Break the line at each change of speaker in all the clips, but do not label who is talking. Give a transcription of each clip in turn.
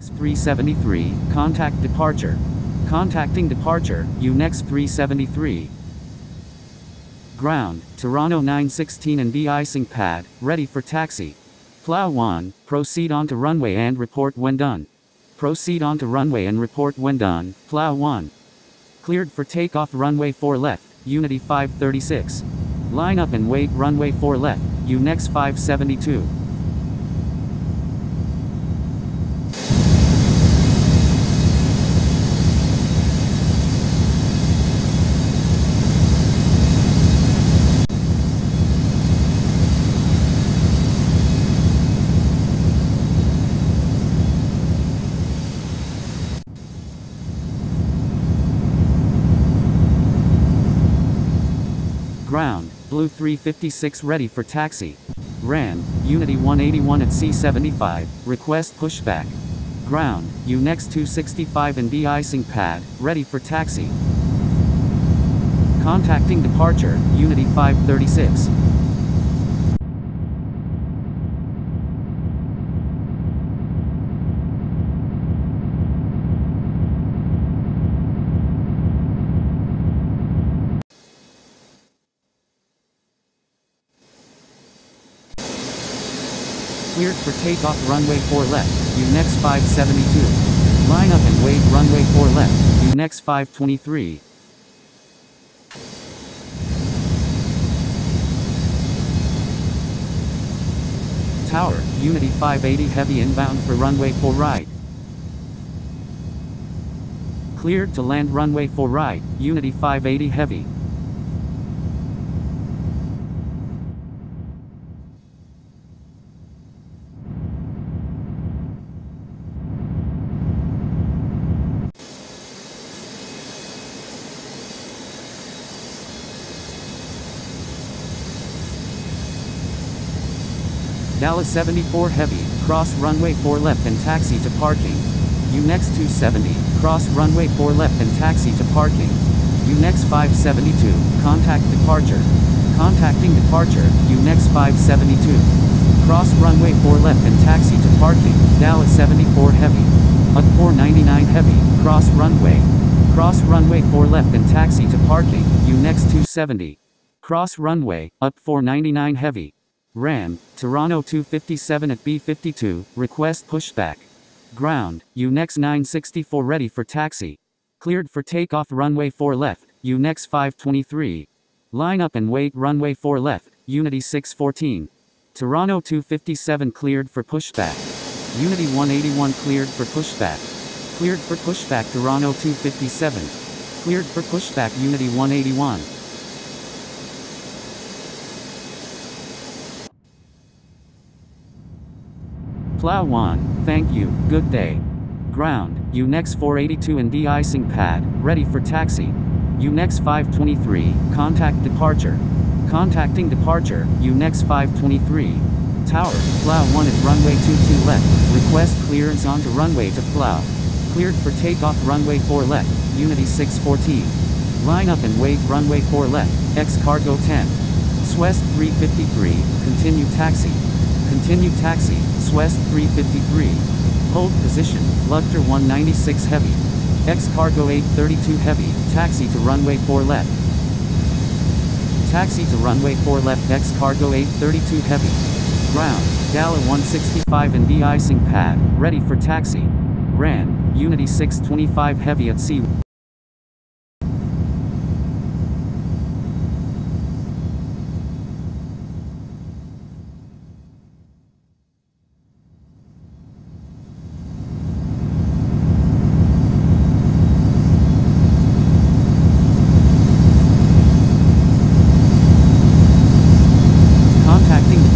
373, contact departure. Contacting departure, UNEX 373. Ground, Toronto 916 and de-icing pad, ready for taxi. Plow 1, proceed onto runway and report when done. Proceed onto runway and report when done, Plow 1. Cleared for takeoff runway 4 left, Unity 536. Line up and wait runway 4 left, UNEX 572. Ground, Blue 356 ready for taxi. RAN, Unity 181 at C75, request pushback. Ground, UNEX 265 and de-icing pad, ready for taxi. Contacting departure, Unity 536. Cleared for takeoff runway 4 left, UNEX 572. Line up and wait runway 4 left, UNEX 523. Tower, Unity 580 heavy inbound for runway 4 right. Cleared to land runway 4 right, Unity 580 heavy. Dallas 74 heavy, cross runway 4 left and taxi to parking. UNEX 270, cross runway 4 left and taxi to parking. UNEX 572, contact departure. Contacting departure, UNEX 572. Cross runway 4 left and taxi to parking, Dallas 74 heavy. UT 499 heavy, cross runway. Cross runway 4 left and taxi to parking, UNEX 270. Cross runway, UT 499 heavy. RAM, Toronto 257 at B52, request pushback. Ground, UNEX 964 ready for taxi. Cleared for takeoff runway 4 left, UNEX 523. Line up and wait runway 4 left, Unity 614. Toronto 257 cleared for pushback. Unity 181 cleared for pushback. Cleared for pushback Toronto 257. Cleared for pushback Unity 181. Plow 1, thank you, good day. Ground, UNEX 482 and de-icing pad, ready for taxi. UNEX 523, contact departure. Contacting departure, UNEX 523. Tower, Plow 1 at runway 22 left, request clearance onto runway to Plow. Cleared for takeoff runway 4 left, Unity 614. Line up and wait runway 4 left, X cargo 10. SWEST 353, continue taxi. Continue taxi, SWEST 353. Hold position, Lugter 196 heavy. X cargo 832 heavy, taxi to runway 4 left. Taxi to runway 4 left X cargo 832 heavy. Ground, Gala 165 and de-icing pad, ready for taxi. RAN, Unity 625 heavy at C.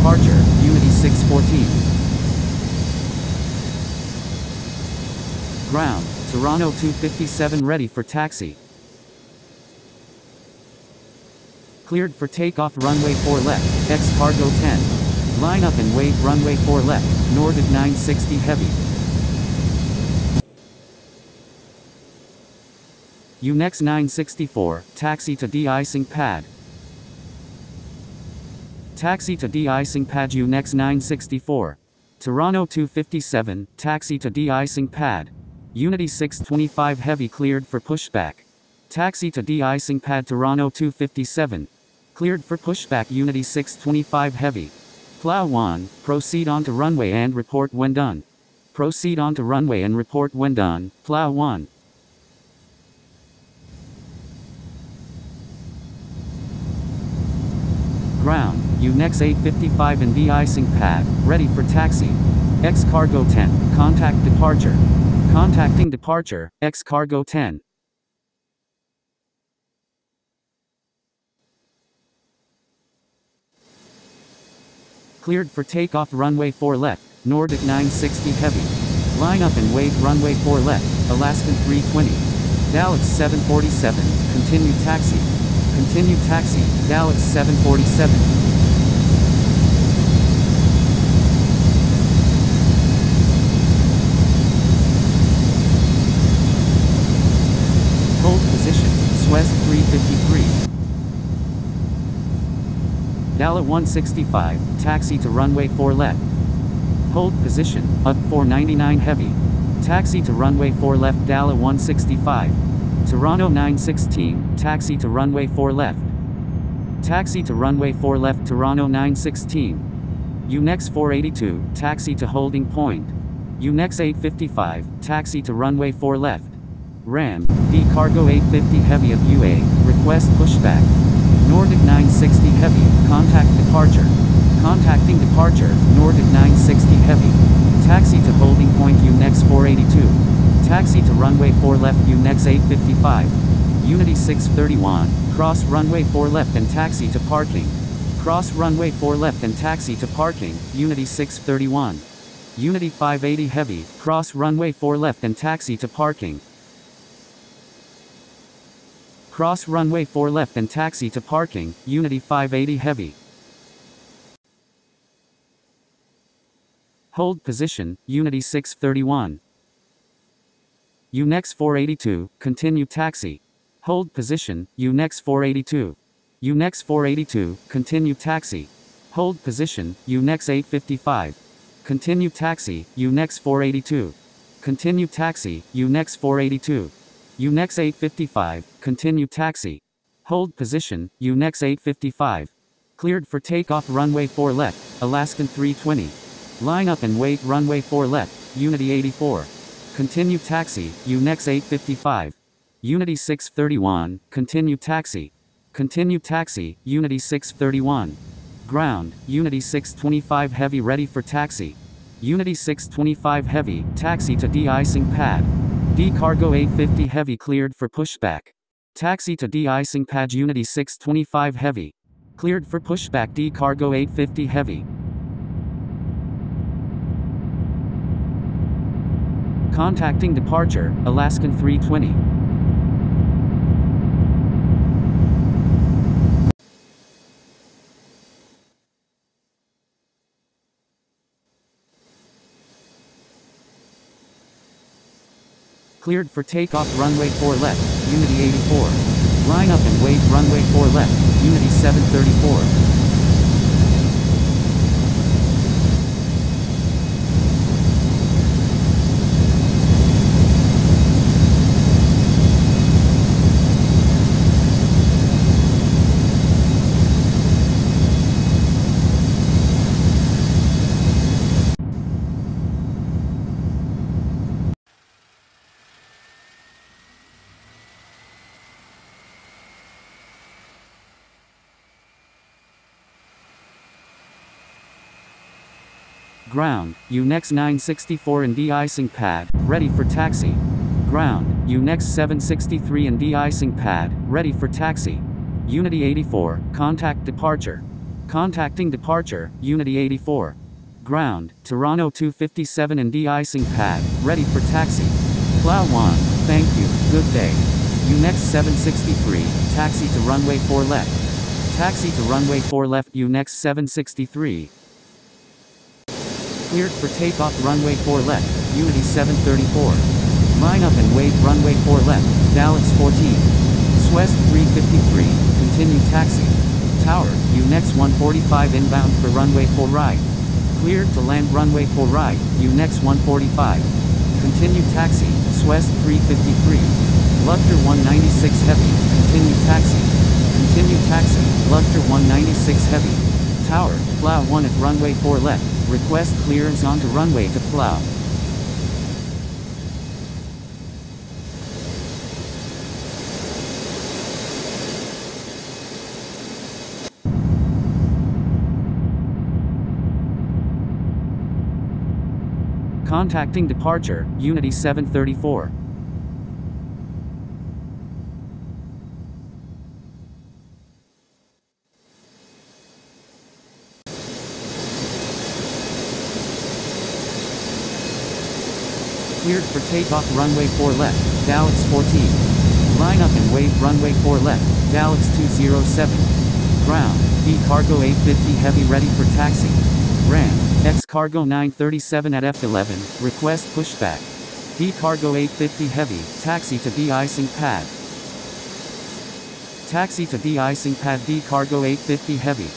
Departure, Unity 614. Ground, Toronto 257 ready for taxi. Cleared for takeoff runway 4 left, X cargo 10. Line up and wait runway 4 left, Nordic 960 heavy. UNEX 964, taxi to de-icing pad. Taxi to de-icing pad UNEX 964. Toronto 257, taxi to de-icing pad. Unity 625 heavy cleared for pushback. Taxi to de-icing pad Toronto 257. Cleared for pushback Unity 625 heavy. Plow 1, proceed onto runway and report when done. Proceed onto runway and report when done, Plow 1. Ground, UNEX 855 in de-icing pad, ready for taxi. X-Cargo 10, contact departure. Contacting departure, X-Cargo 10. Cleared for takeoff runway 4 left, Nordic 960 heavy. Line up and wait runway 4 left, Alaskan 320. Dallas 747, continue taxi. Continue taxi, Dallas 747. Hold position, Suez 353. Dallas 165, taxi to runway 4 left. Hold position, up 499 heavy. Taxi to runway 4 left Dallas 165. Toronto 916, taxi to runway 4 left. Taxi to runway 4 left Toronto 916. UNEX 482, taxi to holding point. UNEX 855, taxi to runway 4 left. RAM, D Cargo 850 heavy of UA, request pushback. Nordic 960 heavy, contact departure. Contacting departure, Nordic 960 heavy. Taxi to holding point UNEX 482. Taxi to runway 4 left UNEX 855. Unity 631, cross runway 4 left and taxi to parking. Cross runway 4 left and taxi to parking, Unity 631. Unity 580 heavy, cross runway 4 left and taxi to parking. Cross runway 4 left and taxi to parking, Unity 580 heavy. Hold position, Unity 631. UNEX 482, continue taxi. Hold position, UNEX 482. UNEX 482, continue taxi. Hold position, UNEX 855. Continue taxi, UNEX 482. Continue taxi, UNEX 482. UNEX 855, continue taxi. Hold position, UNEX 855. Cleared for takeoff runway 4 left, Alaskan 320. Line up and wait runway 4 left, Unity 84. Continue taxi, UNEX 855. Unity 631, continue taxi. Continue taxi, Unity 631. Ground, Unity 625 heavy ready for taxi. Unity 625 heavy, taxi to de-icing pad. D Cargo 850 heavy cleared for pushback. Taxi to de-icing pad Unity 625 heavy. Cleared for pushback D Cargo 850 heavy. Contacting departure, Alaskan 320. Cleared for takeoff runway 4 left, Unity 84. Line up and wait runway 4 left, Unity 734. Ground, UNEX 964 in de-icing pad, ready for taxi. Ground, UNEX 763 in de-icing pad, ready for taxi. Unity 84, contact departure. Contacting departure, Unity 84. Ground, Toronto 257 in de-icing pad, ready for taxi. Plow 1, thank you, good day. UNEX 763, taxi to runway 4 left. Taxi to runway 4 left UNEX 763. Cleared for takeoff runway 4 left, Unity 734. Line up and wait runway 4 left, Dallas 14. Suez 353, continue taxi. Tower, UNEX 145 inbound for runway 4 right. Cleared to land runway 4 right, UNEX 145. Continue taxi, SWEST 353. Lugter 196 heavy, continue taxi. Continue taxi, Lugter 196 heavy. Tower, plow 1 at runway 4 left, request clearance onto runway to plow. Contacting departure, Unity 734. Cleared for takeoff runway 4 left, Daleks 14. Line up and wave runway 4 left, Daleks 207. Ground, B cargo 850 heavy ready for taxi. Ram, X cargo 937 at F11, request pushback. D cargo 850 heavy, taxi to de-icing pad. Taxi to de-icing pad D cargo 850 heavy.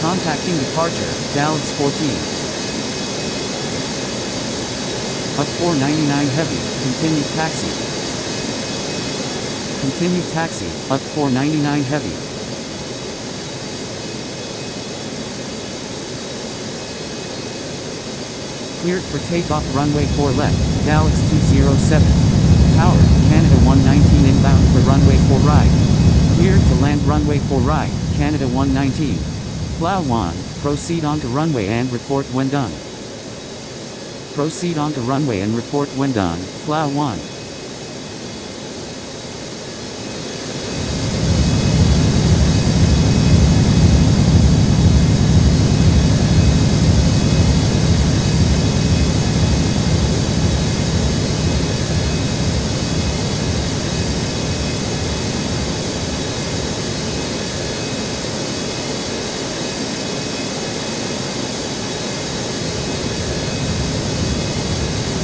Contacting departure, Daleks 14. Up 499 heavy, continue taxi. Continue taxi, up 499 heavy. Cleared for takeoff runway 4 left, Daleks 207. Tower, Canada 119 inbound for runway 4 right. Cleared to land runway 4 right, Canada 119. Plow 1, proceed onto runway and report when done. Proceed onto runway and report when done, Plow 1.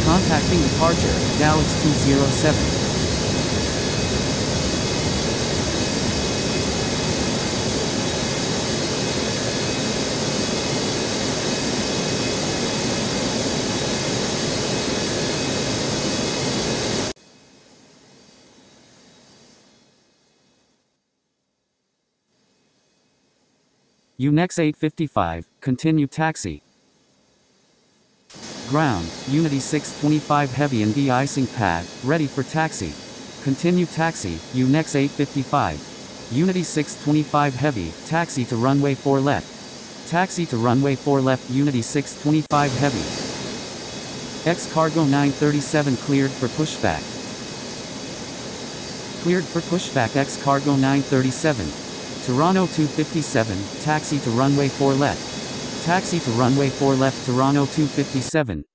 Contacting departure, Daleks 207. UNEX 855, continue taxi. Ground, Unity 625 heavy and de-icing pad, ready for taxi. Continue taxi, UNEX 855. Unity 625 heavy, taxi to runway 4 left. Taxi to runway 4 left Unity 625 heavy. X cargo 937 cleared for pushback. Cleared for pushback X cargo 937. Toronto 257, taxi to runway 4 left. Taxi to runway 4 left Toronto 257.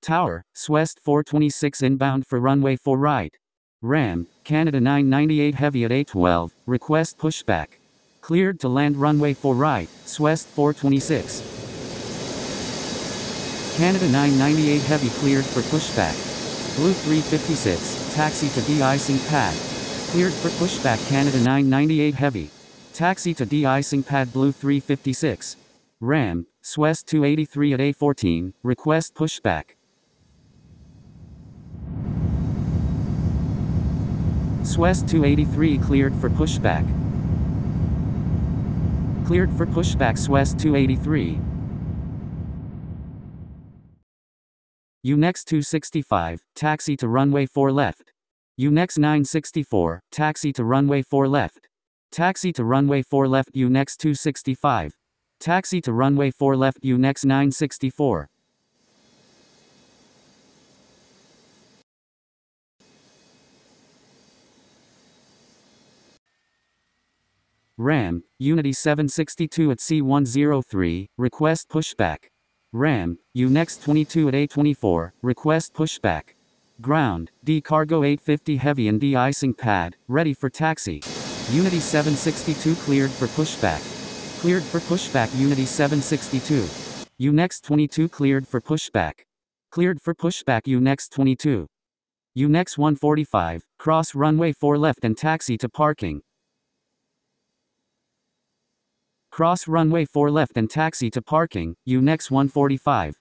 Tower, SWEST 426 inbound for runway 4 right. Ram, Canada 998 heavy at 812, request pushback. Cleared to land runway 4 right, SWEST 426. Canada 998 heavy cleared for pushback. Blue 356, taxi to de-icing pad. Cleared for pushback Canada 998 heavy. Taxi to de-icing pad Blue 356. Ram, SWEST 283 at A14, request pushback. SWEST 283 cleared for pushback. Cleared for pushback SWEST 283. UNEX 265, taxi to runway 4 left. UNEX 964, taxi to runway 4 left. Taxi to runway 4 left UNEX 265. Taxi to runway 4 left UNEX 964. Ram, Unity 762 at C103, request pushback. Ram, UNEX 22 at A24, request pushback. Ground, D cargo 850 heavy and de-icing pad, ready for taxi. Unity 762 cleared for pushback. Cleared for pushback Unity 762. UNEX 22 cleared for pushback. Cleared for pushback UNEX 22. UNEX 145, cross runway 4 left and taxi to parking. Cross runway 4 left and taxi to parking, UNEX 145.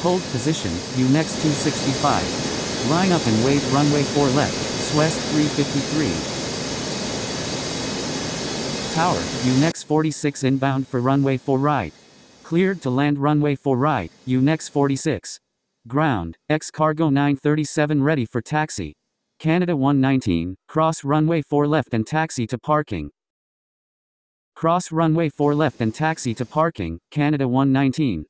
Hold position, UNEX 265. Line up and wait runway 4 left, SWEST 353. Tower, UNEX 46 inbound for runway 4 right. Cleared to land runway 4 right, UNEX 46. Ground, X cargo 937 ready for taxi. Canada 119, cross runway 4 left and taxi to parking. Cross runway 4 left and taxi to parking, Canada 119.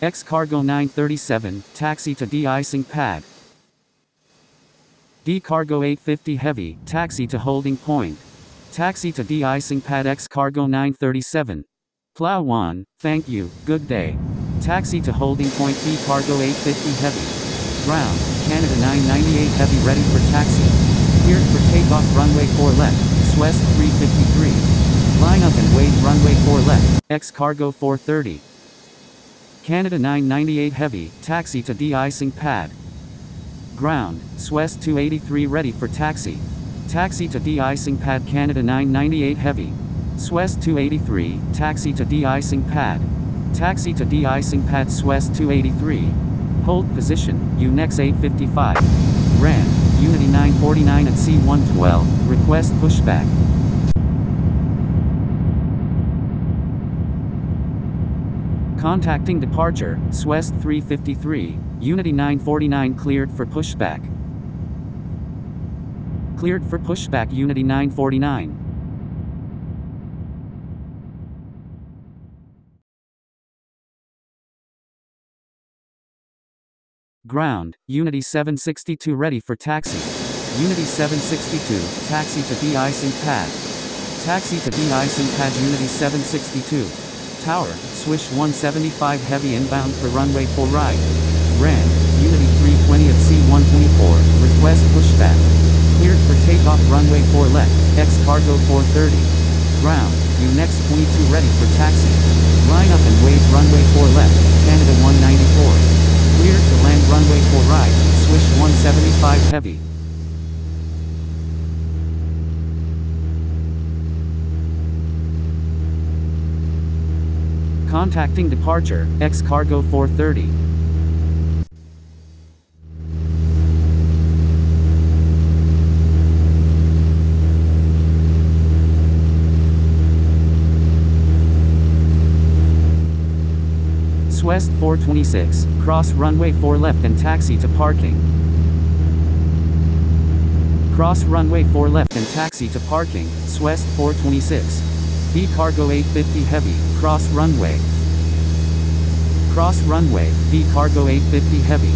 X cargo 937, taxi to de-icing pad. D cargo 850 heavy, taxi to holding point. Taxi to de-icing pad X cargo 937. Plow 1, thank you, good day. Taxi to holding point D cargo 850 heavy. Ground, Canada 998 heavy ready for taxi. Cleared for takeoff runway 4 left, SWEST 353. Line up and wait runway 4 left, X cargo 430. Canada 998 heavy, taxi to de-icing pad. Ground, SWEST 283 ready for taxi. Taxi to de-icing pad Canada 998 heavy. SWEST 283, taxi to de-icing pad. Taxi to de-icing pad SWEST 283. Hold position, UNEX 855. Ram, Unity 949 at C112, request pushback. Contacting departure, SWEST 353, Unity 949 cleared for pushback. Cleared for pushback Unity 949. Ground, Unity 762 ready for taxi. Unity 762, taxi to de-icing pad. Taxi to de-icing pad Unity 762. Tower, Swish 175 heavy inbound for runway 4 right. Ram, Unity 320 at C124, request pushback. Cleared for takeoff runway 4 left, X cargo 430. Ground, UNEX 22 ready for taxi. Line up and wait runway 4 left, Canada 194. Cleared to land runway 4 right, Swish 175 heavy. Contacting departure, X cargo 430. SWEST 426, cross runway 4 left and taxi to parking. Cross runway 4 left and taxi to parking, SWEST 426. D cargo 850 heavy, cross runway. Cross runway, D cargo 850 heavy.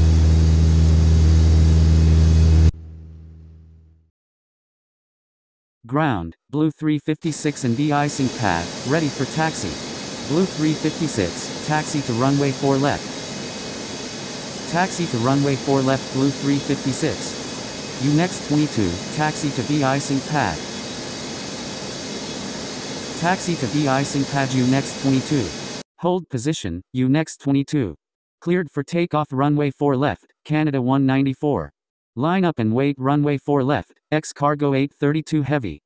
Ground, Blue 356 and de-icing pad, ready for taxi. Blue 356, taxi to runway 4 left. Taxi to runway 4 left Blue 356. UNEX 22, taxi to de-icing pad. Taxi to de-icing pad UNEX 22. Hold position, UNEX 22. Cleared for takeoff runway 4 left, Canada 194. Line up and wait runway 4 left, X cargo 832 heavy.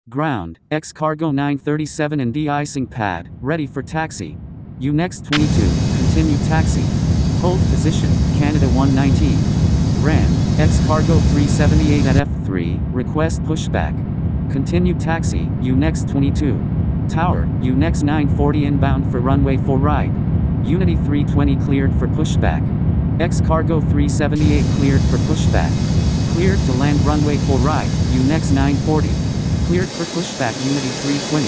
Ground, X cargo 937 and de-icing pad, ready for taxi. UNEX 22, continue taxi. Hold position, Canada 119. Ram, X cargo 378 at F3, request pushback. Continue taxi, UNEX 22. Tower, UNEX 940 inbound for runway 4 right. Unity 320 cleared for pushback. X-Cargo 378 cleared for pushback. Cleared to land runway 4 right, UNEX 940. Cleared for pushback Unity 320.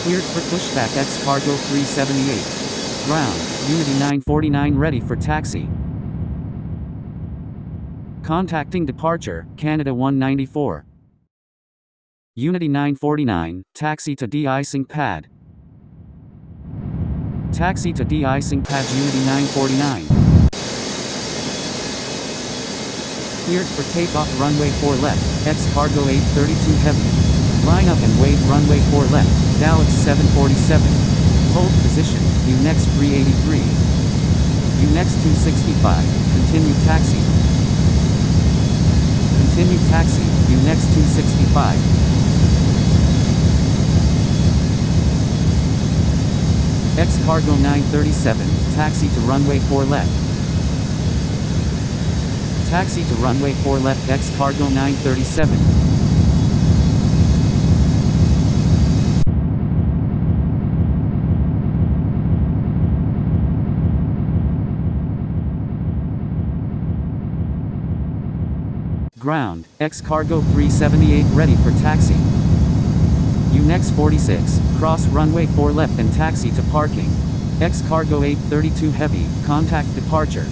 Cleared for pushback X-Cargo 378. Ground, Unity 949 ready for taxi. Contacting departure, Canada 194. Unity 949, taxi to de-icing pad. Taxi to de-icing pad Unity 949. Cleared for takeoff runway 4 left, X-Cargo 832 heavy. Line up and wait runway 4 left, Dallas 747. Hold position, UNEX 383. UNEX 265, continue taxi. Continue taxi, UNEX 265. X-Cargo 937, taxi to runway 4 left. Taxi to runway 4 left X-Cargo 937. Ground, X-Cargo 378 ready for taxi. UNEX 46, cross runway 4 left and taxi to parking. X-Cargo 832 heavy, contact departure.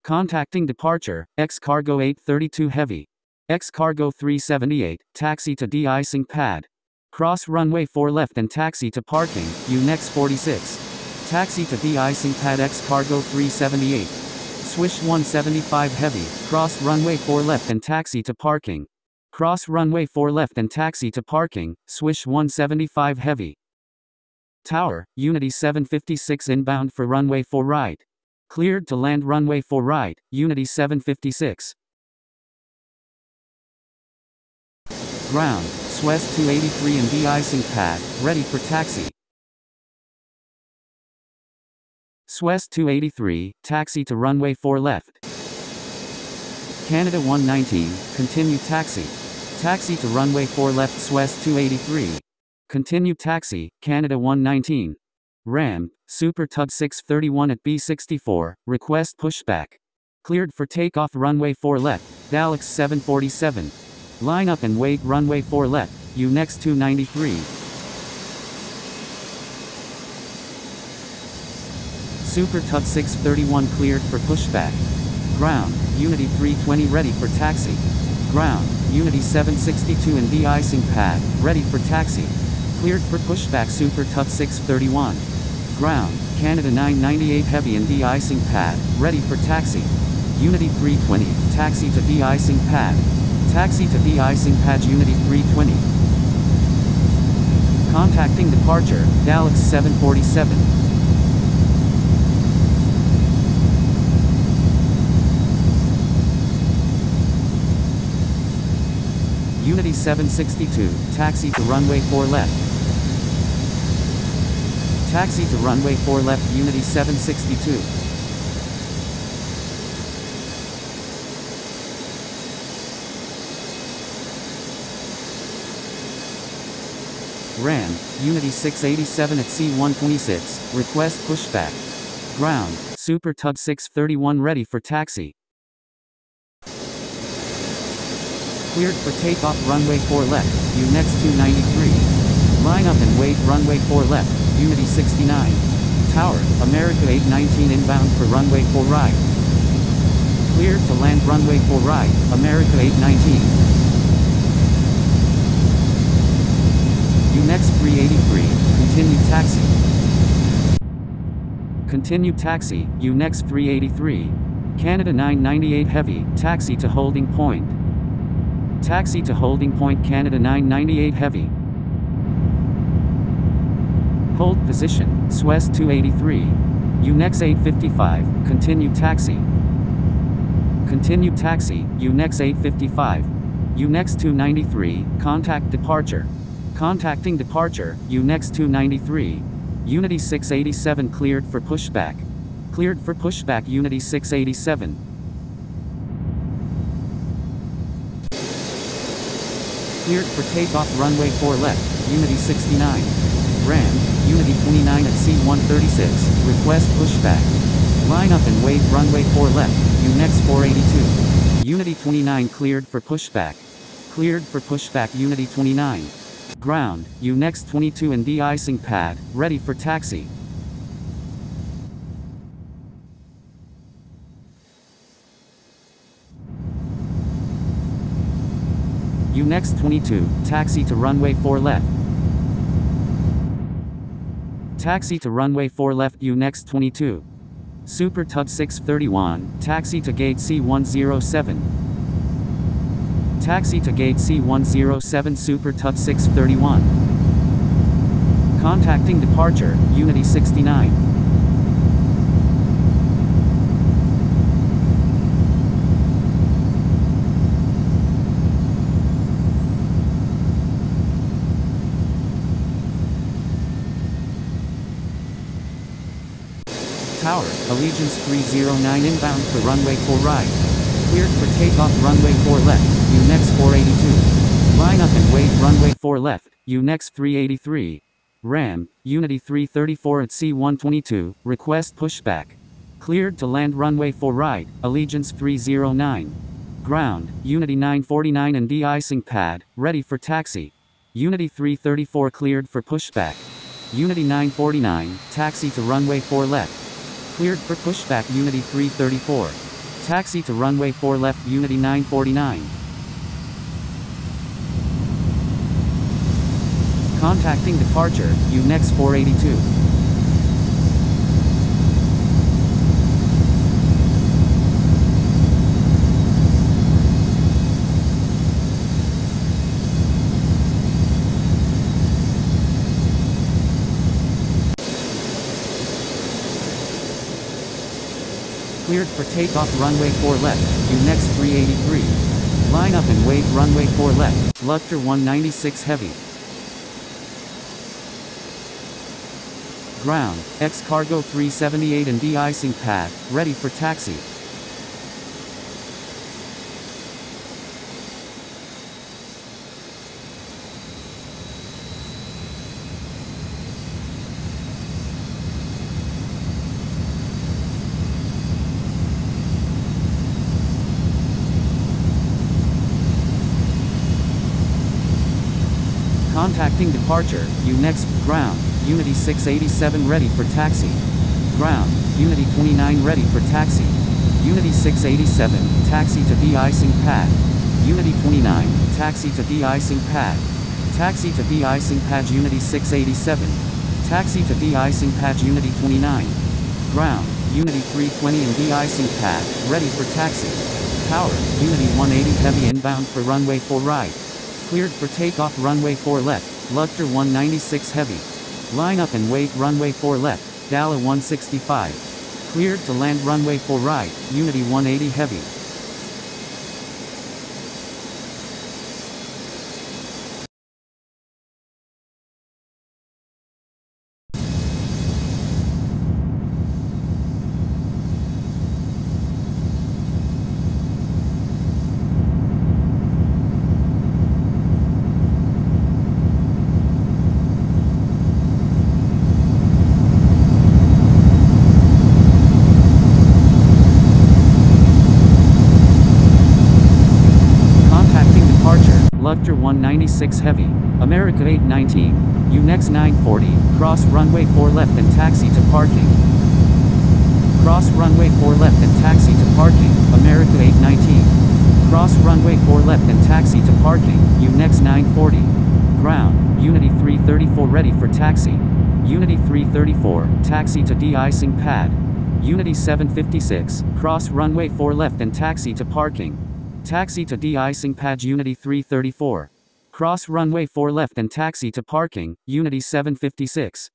Contacting departure, X-Cargo 832 heavy. X-Cargo 378, taxi to de-icing pad. Cross runway 4 left and taxi to parking, UNEX 46. Taxi to de-icing pad X-Cargo 378. Swish 175 heavy, cross runway 4 left and taxi to parking. Cross runway 4 left and taxi to parking, Swish 175 heavy. Tower, Unity 756 inbound for runway 4 right. Cleared to land runway 4 right, Unity 756. Ground, Suez 283 and de-icing pad, ready for taxi. Suez 283, taxi to runway 4 left. Canada 119, continue taxi. Taxi to runway 4 left Suez 283. Continue taxi, Canada 119. Ram, Super Tug 631 at B64, request pushback. Cleared for takeoff runway 4 left, Dallas 747. Line up and wait runway 4 left, UNEX 293. Super Tug 631 cleared for pushback. Ground, Unity 320 ready for taxi. Ground, Unity 762 and de-icing pad, ready for taxi. Cleared for pushback Super Tug 631. Ground, Canada 998 heavy and de-icing pad, ready for taxi. Unity 320, taxi to de-icing pad. Taxi to de-icing pad Unity 320. Contacting departure, Dallas 747. Unity 762, taxi to runway 4 left. Taxi to runway 4 left Unity 762. Ram, Unity 687 at C126, request pushback. Ground, Super Tug 631 ready for taxi. Cleared for takeoff runway 4 left, UNEX 293. Line up and wait runway 4 left, Unity 69. Tower, America 819 inbound for runway 4 right. Cleared to land runway 4 right, America 819. UNEX 383, continue taxi. Continue taxi, UNEX 383. Canada 998 heavy, taxi to holding point. Taxi to holding point Canada 998 heavy. Hold position, Suez 283. UNEX 855, continue taxi. Continue taxi, UNEX 855. UNEX 293, contact departure. Contacting departure, UNEX 293. Unity 687 cleared for pushback. Cleared for pushback Unity 687. Cleared for takeoff runway 4 left, Unity 69. Ram, Unity 29 at C136, request pushback. Line up and wait runway 4 left, UNEX 482. Unity 29 cleared for pushback. Cleared for pushback Unity 29. Ground, UNEX 22 and de-icing pad, ready for taxi. UNEX 22, taxi to runway 4 left. Taxi to runway 4 left UNEX 22. Super Tug 631, taxi to gate C107. Taxi to gate C107 Super Tug 631. Contacting departure, Unity 69. Tower, Allegiance 309 inbound for runway 4 right. Cleared for takeoff runway 4 left, UNEX 482. Line up and wait runway 4 left, UNEX 383. Ram, Unity 334 at C122, request pushback. Cleared to land runway 4 right, Allegiance 309. Ground, Unity 949 and de-icing pad, ready for taxi. Unity 334 cleared for pushback. Unity 949, taxi to runway 4 left. Cleared for pushback Unity 334. Taxi to runway 4 left Unity 949. Contacting departure, UNEX 482. Cleared for takeoff runway 4 left, UNEX 383. Line up and wait runway 4 left, Luctor 196 heavy. Ground, X-Cargo 378 and de-icing pad, ready for taxi. Contacting departure, UNEX, ground, Unity 687 ready for taxi. Ground, Unity 29 ready for taxi. Unity 687, taxi to de-icing pad. Unity 29, taxi to de-icing pad. Taxi to de-icing pad Unity 687. Taxi to de-icing pad Unity 29. Ground, Unity 320 and de-icing pad, ready for taxi. Tower, Unity 180 heavy inbound for runway 4 right. Cleared for takeoff runway 4 left, Luctor 196 heavy. Line up and wait runway 4 left, Dala 165. Cleared to land runway 4 right, Unity 180 heavy. Luctor 196 heavy. America 819. UNEX 940. Cross runway 4 left and taxi to parking. Cross runway 4 left and taxi to parking. America 819. Cross runway 4 left and taxi to parking. UNEX 940. Ground. Unity 334 ready for taxi. Unity 334. Taxi to de-icing pad. Unity 756. Cross runway 4 left and taxi to parking. Taxi to de-icing pad Unity 334. Cross runway 4 left and taxi to parking, Unity 756.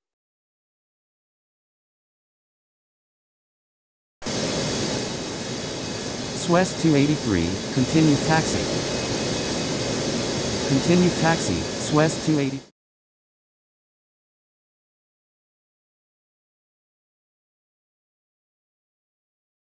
SWES 283, continue taxi. Continue taxi, SWES 280.